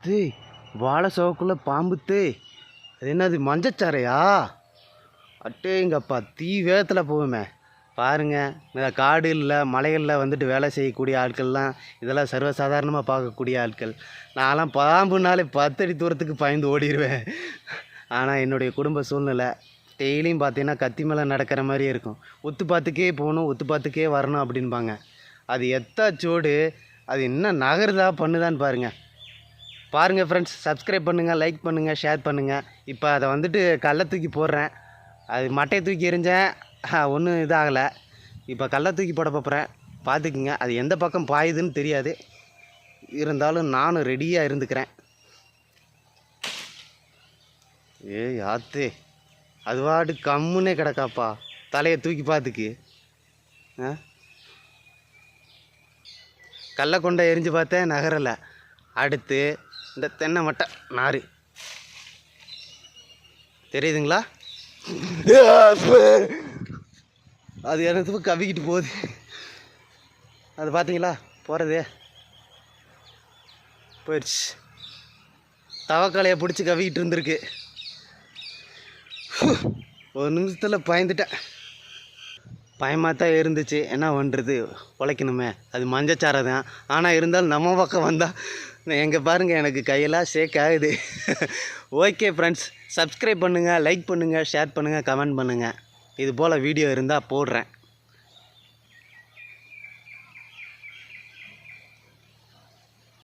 தே வாழை சோக்குள்ளே பாம்பு தே. அது என்னது மஞ்சச்சாரையா? அட்டேங்கப்பா தீ வேகத்தில் போகுமே பாருங்கள். இந்த காடு இல்லை மலைகளில் வந்துட்டு வேலை செய்யக்கூடிய ஆட்கள்லாம் இதெல்லாம் சர்வசாதாரணமாக பார்க்கக்கூடிய ஆட்கள். நான்லாம் பாம்புனாலே 10 அடி தூரத்துக்கு பயந்து ஓடிடுவேன். ஆனால் என்னுடைய குடும்ப சூழ்நிலை டெய்லியும் பார்த்தீங்கன்னா கத்தி மேலே நடக்கிற மாதிரியே இருக்கும். ஒத்து பார்த்துக்கே போகணும், ஒத்து பார்த்துக்கே வரணும் அப்படின்பாங்க. அது எத்தாச்சோடு அது என்ன நகருதா பண்ணுதான்னு பாருங்கள் ஃப்ரெண்ட்ஸ். சப்ஸ்கிரைப் பண்ணுங்கள், லைக் பண்ணுங்கள், ஷேர் பண்ணுங்கள். இப்போ அதை வந்துட்டு கல்லை தூக்கி போடுறேன். அது மட்டையை தூக்கி எறிஞ்சேன், ஒன்றும் இதாகலை. இப்போ கல்லை தூக்கி போட போகிறேன், பார்த்துக்குங்க. அது எந்த பக்கம் பாயுதுன்னு தெரியாது, இருந்தாலும் நானும் ரெடியாக இருந்துக்கிறேன். ஏய் ஆத்தே, அது வாடு கம்முன்னே கிடக்காப்பா, தலையை தூக்கி பார்த்துக்கு. கல்லை கொண்ட எரிஞ்சு பார்த்தேன், நகரலை. அடுத்து இந்த தென்னை மட்டை நார் தெரியுதுங்களா? அது எனக்கு கவிக்கிட்டு போகுது. அது பார்த்தீங்களா போகிறது? போயிடுச்சு. தவக்காலையை பிடிச்சி கவிக்கிட்டு இருந்திருக்கு. ஒரு நிமிஷத்தில் பயந்துட்டேன். பயமாக தான் இருந்துச்சு, என்ன பண்ணுறது, உழைக்கணுமே. அது மஞ்சச்சாரை தான், ஆனால் இருந்தாலும் நம்ம பக்கம் வந்தால் எங்கே பாருங்கள் எனக்கு கையெல்லாம் ஷேக் ஆகுது. ஓகே ஃப்ரெண்ட்ஸ், சப்ஸ்கிரைப் பண்ணுங்கள், லைக் பண்ணுங்கள், ஷேர் பண்ணுங்கள், கமெண்ட் பண்ணுங்கள். இது போல் வீடியோ இருந்தால் போடுறேன்.